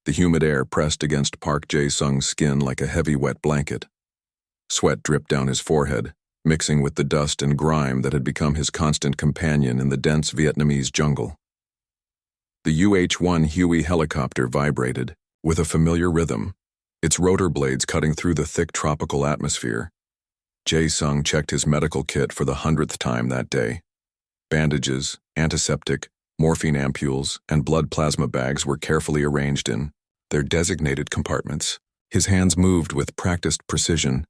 The humid air pressed against Park Jae-sung's skin like a heavy wet blanket. Sweat dripped down his forehead, mixing with the dust and grime that had become his constant companion in the dense Vietnamese jungle. The UH-1 Huey helicopter vibrated, with a familiar rhythm, its rotor blades cutting through the thick tropical atmosphere. Jae-sung checked his medical kit for the 100th time that day. Bandages, antiseptic, morphine ampules, and blood plasma bags were carefully arranged in their designated compartments. His hands moved with practiced precision,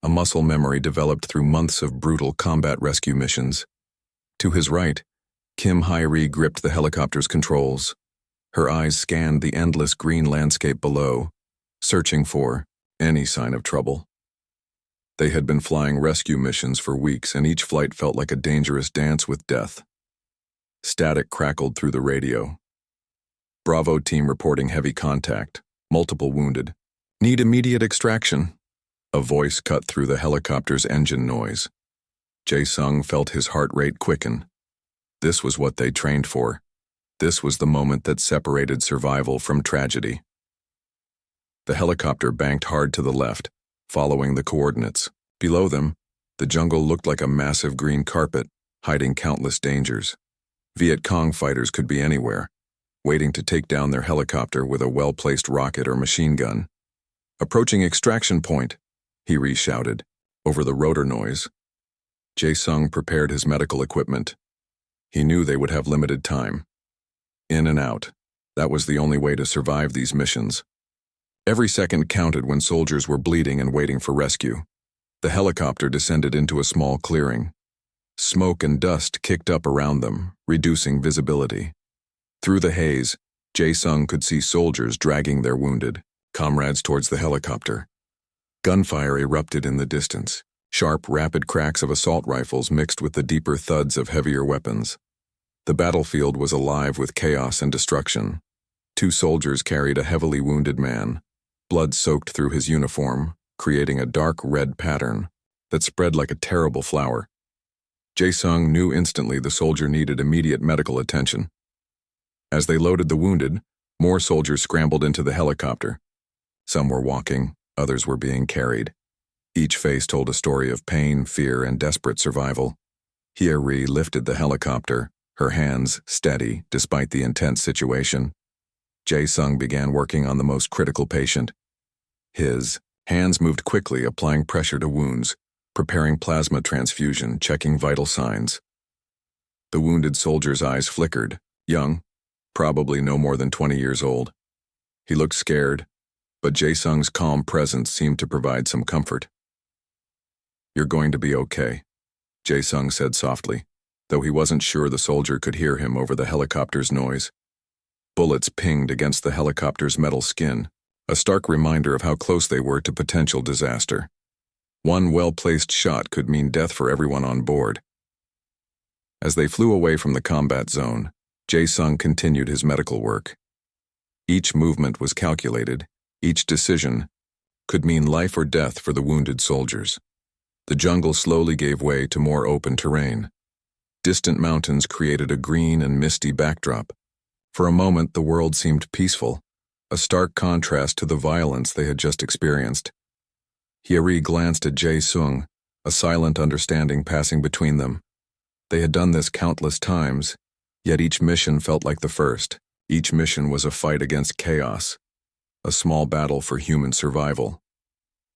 a muscle memory developed through months of brutal combat rescue missions. To his right, Kim Hae-ri gripped the helicopter's controls. Her eyes scanned the endless green landscape below, searching for any sign of trouble. They had been flying rescue missions for weeks, and each flight felt like a dangerous dance with death. Static crackled through the radio. Bravo team reporting heavy contact, multiple wounded. Need immediate extraction. A voice cut through the helicopter's engine noise. Jae-sung felt his heart rate quicken. This was what they trained for. This was the moment that separated survival from tragedy. The helicopter banked hard to the left, following the coordinates. Below them, the jungle looked like a massive green carpet, hiding countless dangers. Viet Cong fighters could be anywhere, waiting to take down their helicopter with a well-placed rocket or machine gun. Approaching extraction point, he re-shouted, over the rotor noise. Jae-sung prepared his medical equipment. He knew they would have limited time. In and out, that was the only way to survive these missions. Every second counted when soldiers were bleeding and waiting for rescue. The helicopter descended into a small clearing. Smoke and dust kicked up around them, reducing visibility. Through the haze, Jae-sung could see soldiers dragging their wounded comrades towards the helicopter. Gunfire erupted in the distance, sharp, rapid cracks of assault rifles mixed with the deeper thuds of heavier weapons. The battlefield was alive with chaos and destruction. 2 soldiers carried a heavily wounded man, blood soaked through his uniform, creating a dark red pattern that spread like a terrible flower. Jae-sung knew instantly the soldier needed immediate medical attention. As they loaded the wounded, more soldiers scrambled into the helicopter. Some were walking, others were being carried. Each face told a story of pain, fear, and desperate survival. Hae-ri lifted the helicopter, her hands steady despite the intense situation. Jae-sung began working on the most critical patient. His hands moved quickly, applying pressure to wounds, preparing plasma transfusion, checking vital signs. The wounded soldier's eyes flickered, young, probably no more than 20 years old. He looked scared, but Jae-sung's calm presence seemed to provide some comfort. "You're going to be okay," Jae-sung said softly, though he wasn't sure the soldier could hear him over the helicopter's noise. Bullets pinged against the helicopter's metal skin, a stark reminder of how close they were to potential disaster. One well-placed shot could mean death for everyone on board. As they flew away from the combat zone, Jae-sung continued his medical work. Each movement was calculated, each decision could mean life or death for the wounded soldiers. The jungle slowly gave way to more open terrain. Distant mountains created a green and misty backdrop. For a moment, the world seemed peaceful, a stark contrast to the violence they had just experienced. Hae-ri glanced at Jae-sung, a silent understanding passing between them. They had done this countless times, yet each mission felt like the first. Each mission was a fight against chaos, a small battle for human survival.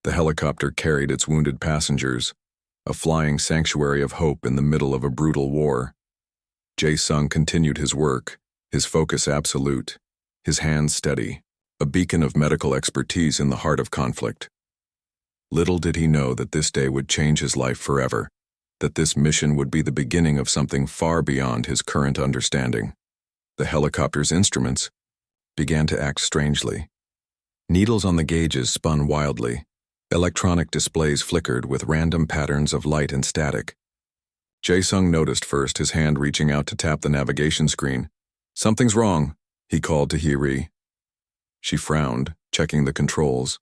The helicopter carried its wounded passengers, a flying sanctuary of hope in the middle of a brutal war. Jae-sung continued his work, his focus absolute, his hands steady, a beacon of medical expertise in the heart of conflict. Little did he know that this day would change his life forever, that this mission would be the beginning of something far beyond his current understanding. The helicopter's instruments began to act strangely. Needles on the gauges spun wildly. Electronic displays flickered with random patterns of light and static. Jae-sung noticed first, his hand reaching out to tap the navigation screen. "Something's wrong," he called to Hae-ri. She frowned, checking the controls.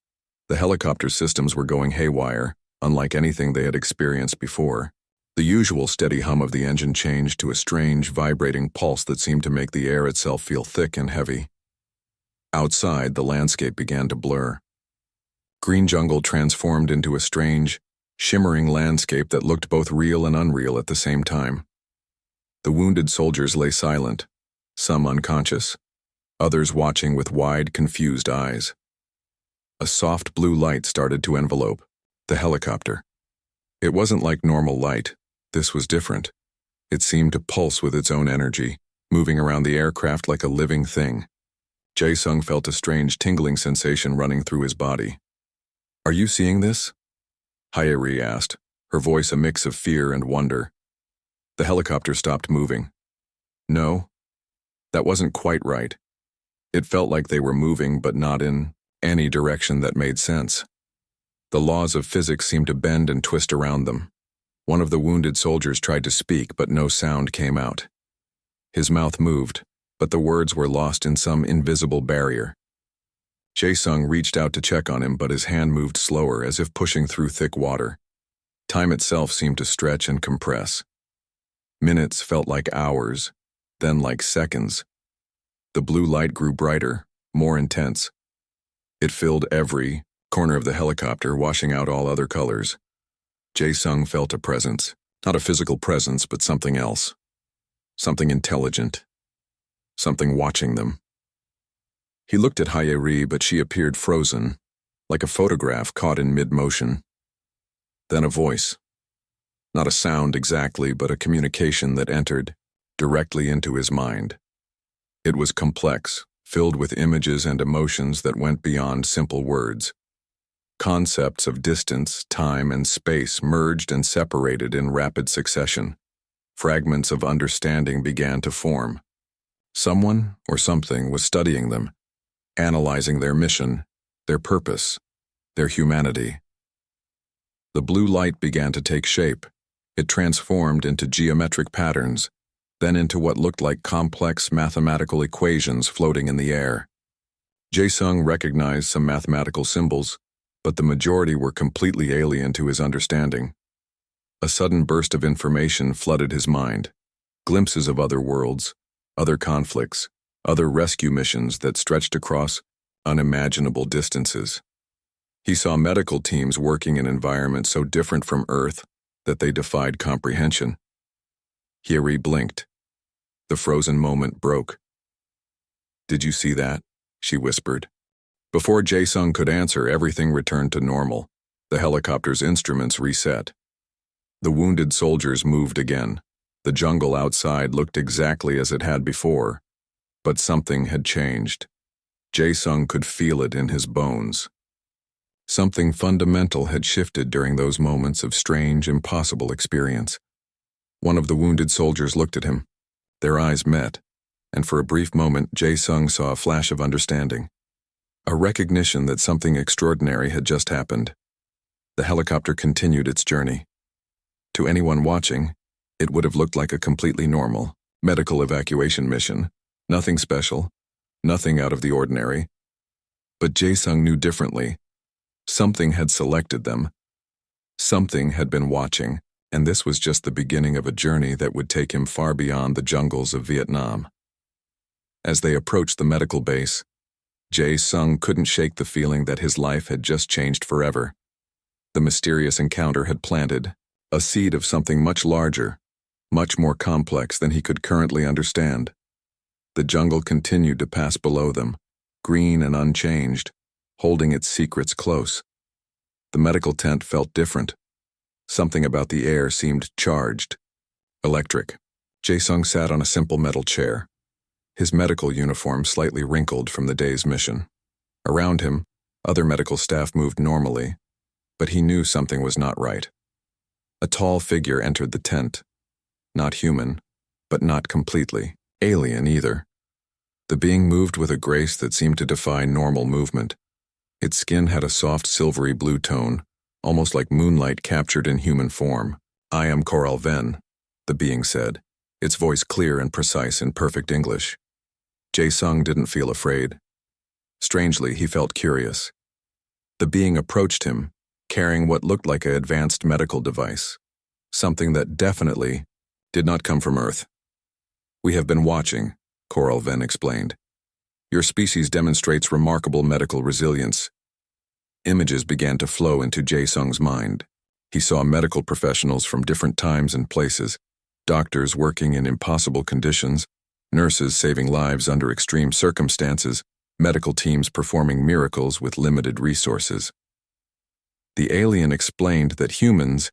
The helicopter systems were going haywire, unlike anything they had experienced before. The usual steady hum of the engine changed to a strange, vibrating pulse that seemed to make the air itself feel thick and heavy. Outside, the landscape began to blur. Green jungle transformed into a strange, shimmering landscape that looked both real and unreal at the same time. The wounded soldiers lay silent, some unconscious, others watching with wide, confused eyes. A soft blue light started to envelope the helicopter. It wasn't like normal light. This was different. It seemed to pulse with its own energy, moving around the aircraft like a living thing. Jae-sung felt a strange tingling sensation running through his body. "Are you seeing this?" Hyeri asked, her voice a mix of fear and wonder. The helicopter stopped moving. No, that wasn't quite right. It felt like they were moving, but not in any direction that made sense. The laws of physics seemed to bend and twist around them. One of the wounded soldiers tried to speak, but no sound came out. His mouth moved, but the words were lost in some invisible barrier. Jae-sung reached out to check on him, but his hand moved slower, as if pushing through thick water. Time itself seemed to stretch and compress. Minutes felt like hours, then like seconds. The blue light grew brighter, more intense. It filled every corner of the helicopter, washing out all other colors. Jae-sung felt a presence, not a physical presence, but something else. Something intelligent. Something watching them. He looked at Hyeri, but she appeared frozen, like a photograph caught in mid-motion. Then a voice. Not a sound exactly, but a communication that entered directly into his mind. It was complex, filled with images and emotions that went beyond simple words. Concepts of distance, time, and space merged and separated in rapid succession. Fragments of understanding began to form. Someone or something was studying them, analyzing their mission, their purpose, their humanity. The blue light began to take shape. It transformed into geometric patterns, then into what looked like complex mathematical equations floating in the air. Jae-sung recognized some mathematical symbols, but the majority were completely alien to his understanding. A sudden burst of information flooded his mind. Glimpses of other worlds, other conflicts, other rescue missions that stretched across unimaginable distances. He saw medical teams working in environments so different from Earth that they defied comprehension. Hyeri blinked. The frozen moment broke. "Did you see that?" she whispered. Before Jae-sung could answer, everything returned to normal. The helicopter's instruments reset. The wounded soldiers moved again. The jungle outside looked exactly as it had before, but something had changed. Jae-sung could feel it in his bones. Something fundamental had shifted during those moments of strange, impossible experience. One of the wounded soldiers looked at him. Their eyes met, and for a brief moment Jae-sung saw a flash of understanding. A recognition that something extraordinary had just happened. The helicopter continued its journey. To anyone watching, it would have looked like a completely normal medical evacuation mission. Nothing special, nothing out of the ordinary. But Jae-sung knew differently. Something had selected them. Something had been watching, and this was just the beginning of a journey that would take him far beyond the jungles of Vietnam. As they approached the medical base, Jae-sung couldn't shake the feeling that his life had just changed forever. The mysterious encounter had planted a seed of something much larger, much more complex than he could currently understand. The jungle continued to pass below them, green and unchanged, holding its secrets close. The medical tent felt different. Something about the air seemed charged, electric. Jae-sung sat on a simple metal chair, his medical uniform slightly wrinkled from the day's mission. Around him, other medical staff moved normally, but he knew something was not right. A tall figure entered the tent. Not human, but not completely alien either. The being moved with a grace that seemed to defy normal movement. Its skin had a soft silvery blue tone, almost like moonlight captured in human form. "I am Coral Ven," the being said, its voice clear and precise in perfect English. Jae-sung didn't feel afraid. Strangely, he felt curious. The being approached him, carrying what looked like an advanced medical device, something that definitely did not come from Earth. "We have been watching," Coral Ven explained. Your species demonstrates remarkable medical resilience. Images began to flow into Jae-sung's mind. He saw medical professionals from different times and places, doctors working in impossible conditions, nurses saving lives under extreme circumstances, medical teams performing miracles with limited resources. The alien explained that humans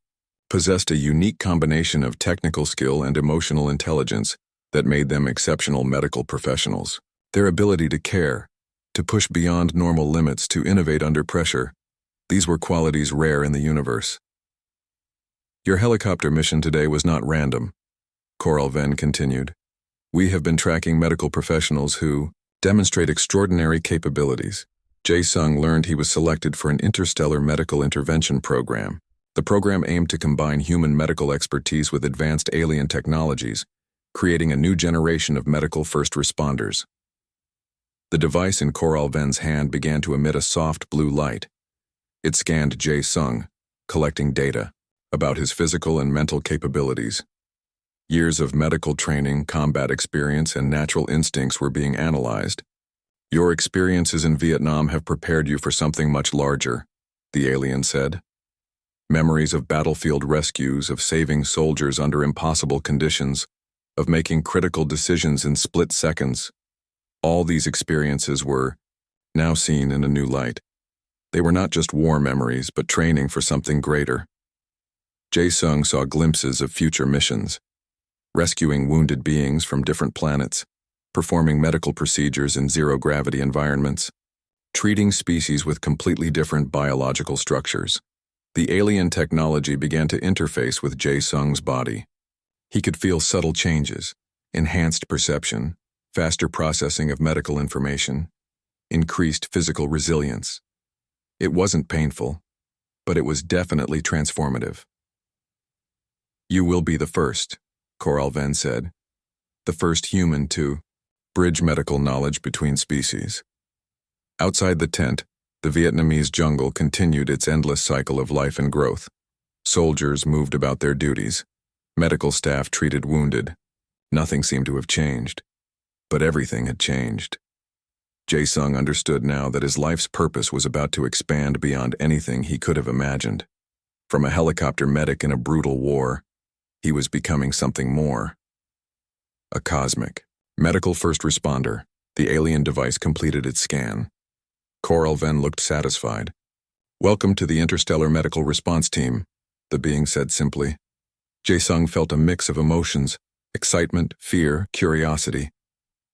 possessed a unique combination of technical skill and emotional intelligence that made them exceptional medical professionals. Their ability to care, to push beyond normal limits, to innovate under pressure, these were qualities rare in the universe. Your helicopter mission today was not random, Coral Ven continued. We have been tracking medical professionals who demonstrate extraordinary capabilities. Jae-sung learned he was selected for an interstellar medical intervention program. The program aimed to combine human medical expertise with advanced alien technologies, creating a new generation of medical first responders. The device in Coral Ven's hand began to emit a soft blue light. It scanned Jae-sung, collecting data about his physical and mental capabilities. Years of medical training, combat experience, and natural instincts were being analyzed. Your experiences in Vietnam have prepared you for something much larger, the alien said. Memories of battlefield rescues, of saving soldiers under impossible conditions, of making critical decisions in split seconds. All these experiences were now seen in a new light. They were not just war memories, but training for something greater. Jae-sung saw glimpses of future missions, rescuing wounded beings from different planets, performing medical procedures in zero-gravity environments, treating species with completely different biological structures. The alien technology began to interface with Jae-sung's body. He could feel subtle changes, enhanced perception, faster processing of medical information, increased physical resilience. It wasn't painful, but it was definitely transformative. You will be the first, Coral Ven said. The first human to bridge medical knowledge between species. Outside the tent, the Vietnamese jungle continued its endless cycle of life and growth. Soldiers moved about their duties. Medical staff treated wounded. Nothing seemed to have changed. But everything had changed. Jae-sung understood now that his life's purpose was about to expand beyond anything he could have imagined. From a helicopter medic in a brutal war, he was becoming something more. A cosmic, medical first responder. The alien device completed its scan. Coral Ven looked satisfied. Welcome to the Interstellar Medical Response Team, the being said simply. Jae-sung felt a mix of emotions, excitement, fear, curiosity.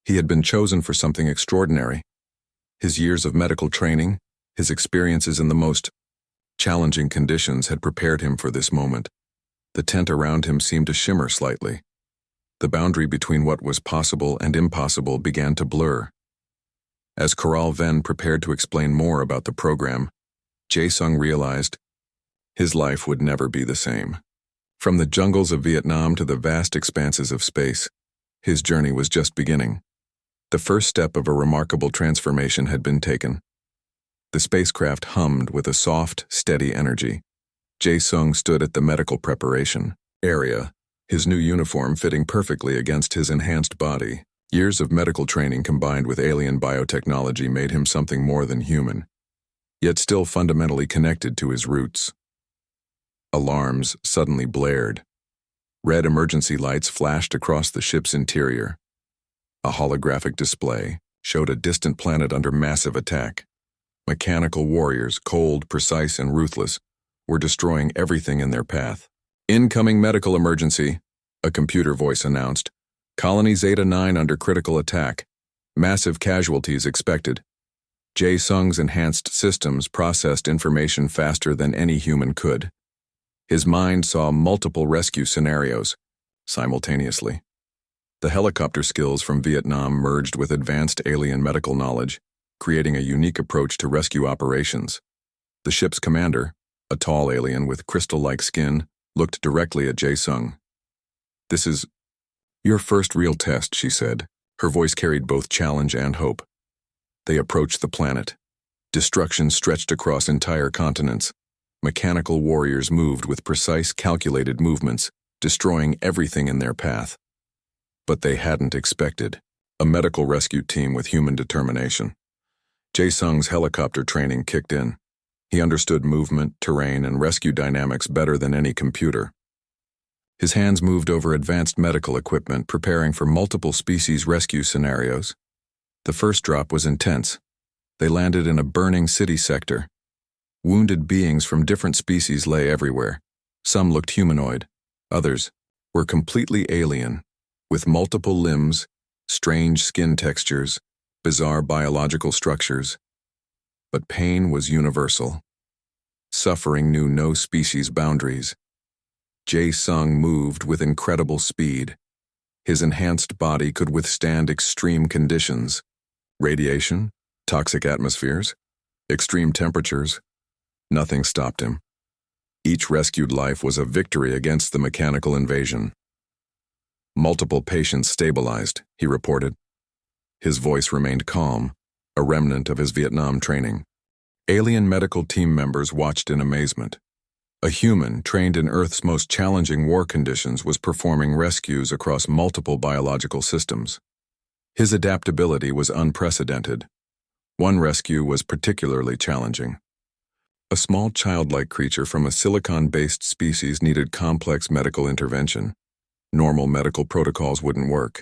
He had been chosen for something extraordinary. His years of medical training, his experiences in the most challenging conditions had prepared him for this moment. The tent around him seemed to shimmer slightly. The boundary between what was possible and impossible began to blur. As Coral Ven prepared to explain more about the program, Jae-sung realized his life would never be the same. From the jungles of Vietnam to the vast expanses of space, his journey was just beginning. The first step of a remarkable transformation had been taken. The spacecraft hummed with a soft, steady energy. Jae-sung stood at the medical preparation area, his new uniform fitting perfectly against his enhanced body. Years of medical training combined with alien biotechnology made him something more than human, yet still fundamentally connected to his roots. Alarms suddenly blared. Red emergency lights flashed across the ship's interior. A holographic display showed a distant planet under massive attack. Mechanical warriors, cold, precise, and ruthless, were destroying everything in their path. Incoming medical emergency, a computer voice announced. Colony Zeta-9 under critical attack. Massive casualties expected. Jae-sung's enhanced systems processed information faster than any human could. His mind saw multiple rescue scenarios simultaneously. The helicopter skills from Vietnam merged with advanced alien medical knowledge, creating a unique approach to rescue operations. The ship's commander, a tall alien with crystal-like skin, looked directly at Jae-sung. This is your first real test, she said. Her voice carried both challenge and hope. They approached the planet. Destruction stretched across entire continents. Mechanical warriors moved with precise, calculated movements, destroying everything in their path. But they hadn't expected a medical rescue team with human determination. Jae-sung's helicopter training kicked in. He understood movement, terrain, and rescue dynamics better than any computer. His hands moved over advanced medical equipment, preparing for multiple species rescue scenarios. The first drop was intense. They landed in a burning city sector. Wounded beings from different species lay everywhere. Some looked humanoid. Others were completely alien, with multiple limbs, strange skin textures, bizarre biological structures. But pain was universal. Suffering knew no species boundaries. Jae-sung moved with incredible speed. His enhanced body could withstand extreme conditions: radiation, toxic atmospheres, extreme temperatures. Nothing stopped him. Each rescued life was a victory against the mechanical invasion. Multiple patients stabilized, he reported. His voice remained calm, a remnant of his Vietnam training. Alien medical team members watched in amazement. A human trained in Earth's most challenging war conditions was performing rescues across multiple biological systems. His adaptability was unprecedented. One rescue was particularly challenging. A small childlike creature from a silicon-based species needed complex medical intervention. Normal medical protocols wouldn't work.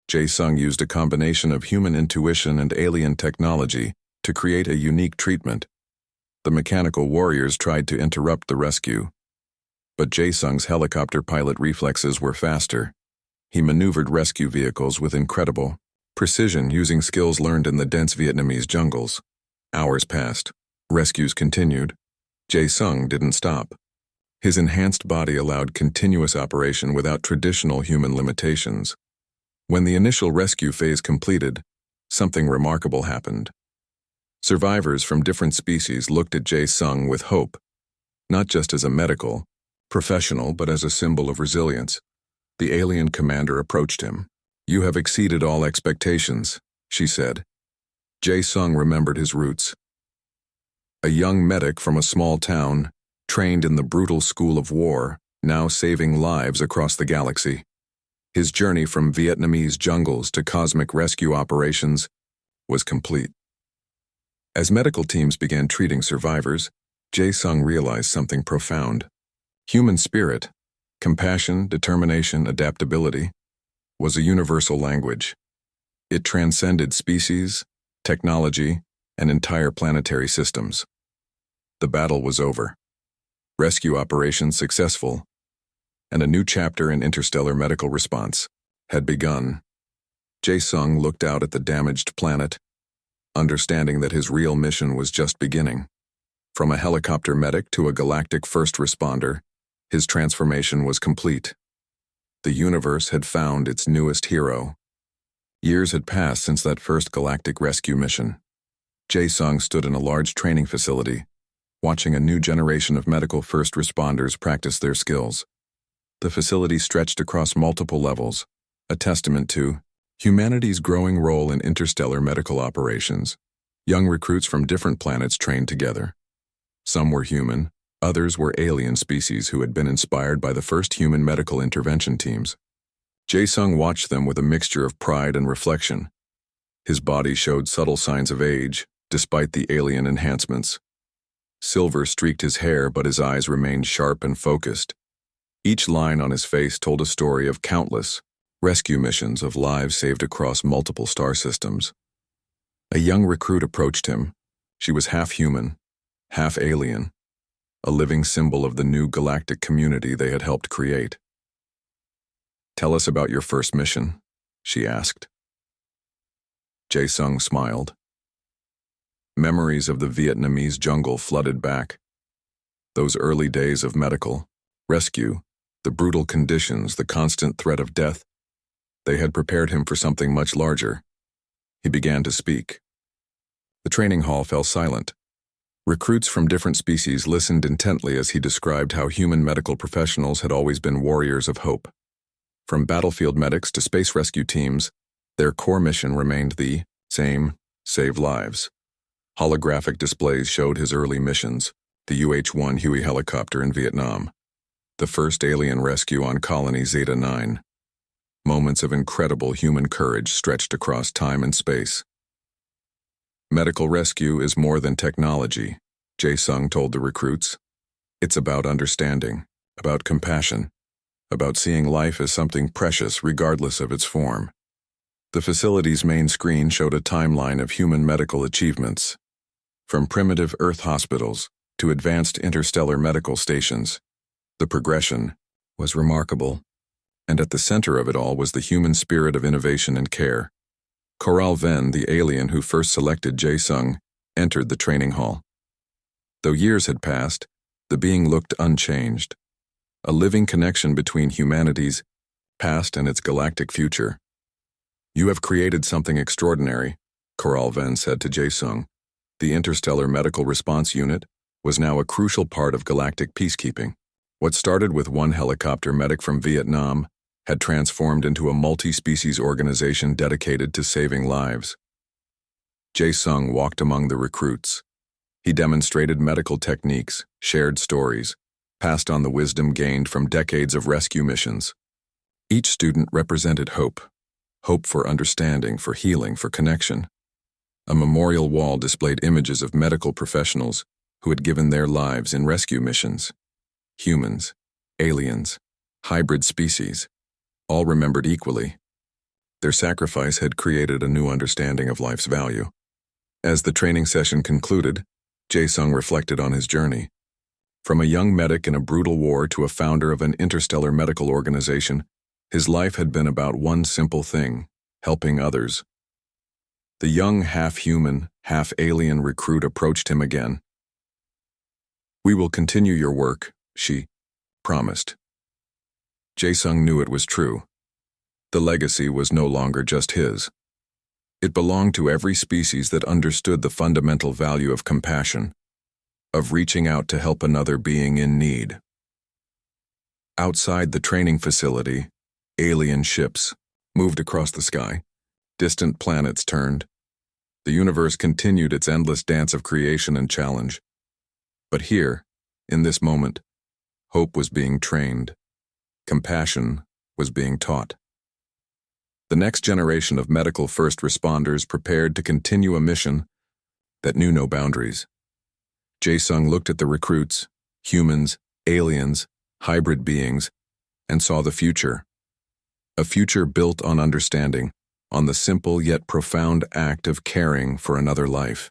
Jae-sung used a combination of human intuition and alien technology to create a unique treatment. The mechanical warriors tried to interrupt the rescue. But Jae-sung's helicopter pilot reflexes were faster. He maneuvered rescue vehicles with incredible precision using skills learned in the dense Vietnamese jungles. Hours passed. Rescues continued. Jae-sung didn't stop. His enhanced body allowed continuous operation without traditional human limitations. When the initial rescue phase completed, something remarkable happened. Survivors from different species looked at Jae-sung with hope, not just as a medical professional, but as a symbol of resilience. The alien commander approached him. "You have exceeded all expectations," she said. Jae-sung remembered his roots. A young medic from a small town, trained in the brutal school of war, now saving lives across the galaxy. His journey from Vietnamese jungles to cosmic rescue operations was complete. As medical teams began treating survivors, Jae-sung realized something profound. Human spirit, compassion, determination, adaptability, was a universal language. It transcended species, technology, and entire planetary systems. The battle was over. Rescue operations successful, and a new chapter in interstellar medical response had begun. Jae-sung looked out at the damaged planet, understanding that his real mission was just beginning. From a helicopter medic to a galactic first responder, his transformation was complete. The universe had found its newest hero. Years had passed since that first galactic rescue mission. Jae-sung stood in a large training facility, watching a new generation of medical first responders practice their skills. The facility stretched across multiple levels, a testament to humanity's growing role in interstellar medical operations. Young recruits from different planets trained together. Some were human, others were alien species who had been inspired by the first human medical intervention teams. Jae-sung watched them with a mixture of pride and reflection. His body showed subtle signs of age, despite the alien enhancements. Silver streaked his hair, but his eyes remained sharp and focused. Each line on his face told a story of countless rescue missions of lives saved across multiple star systems. A young recruit approached him. She was half human, half alien, a living symbol of the new galactic community they had helped create. "Tell us about your first mission," she asked. Jae-sung smiled. Memories of the Vietnamese jungle flooded back. Those early days of medical rescue, the brutal conditions, the constant threat of death, they had prepared him for something much larger. He began to speak. The training hall fell silent. Recruits from different species listened intently as he described how human medical professionals had always been warriors of hope. From battlefield medics to space rescue teams, their core mission remained the same: save lives. Holographic displays showed his early missions: the UH-1 Huey helicopter in Vietnam, the first alien rescue on Colony Zeta 9, moments of incredible human courage stretched across time and space. Medical rescue is more than technology, Jae-sung told the recruits. It's about understanding, about compassion, about seeing life as something precious regardless of its form. The facility's main screen showed a timeline of human medical achievements, from primitive Earth hospitals to advanced interstellar medical stations. The progression was remarkable, and at the center of it all was the human spirit of innovation and care. Coral Ven, the alien who first selected Jae-sung, entered the training hall. Though years had passed, the being looked unchanged, a living connection between humanity's past and its galactic future. "You have created something extraordinary," Coral Ven said to Jae-sung. The Interstellar Medical Response Unit was now a crucial part of galactic peacekeeping. What started with one helicopter medic from Vietnam had transformed into a multi-species organization dedicated to saving lives. Jae-sung walked among the recruits. He demonstrated medical techniques, shared stories, passed on the wisdom gained from decades of rescue missions. Each student represented hope for understanding, for healing, for connection. A memorial wall displayed images of medical professionals who had given their lives in rescue missions. Humans, aliens, hybrid species, all remembered equally. Their sacrifice had created a new understanding of life's value. As the training session concluded, Jae-sung reflected on his journey. From a young medic in a brutal war to a founder of an interstellar medical organization, his life had been about one simple thing: helping others. The young half-human, half-alien recruit approached him again. "We will continue your work," she promised. Jae-sung knew it was true. The legacy was no longer just his. It belonged to every species that understood the fundamental value of compassion, of reaching out to help another being in need. Outside the training facility, alien ships moved across the sky. Distant planets turned. The universe continued its endless dance of creation and challenge. But here, in this moment, hope was being trained. Compassion was being taught. The next generation of medical first responders prepared to continue a mission that knew no boundaries. Jae-sung looked at the recruits, humans, aliens, hybrid beings, and saw the future. A future built on understanding, on the simple yet profound act of caring for another life.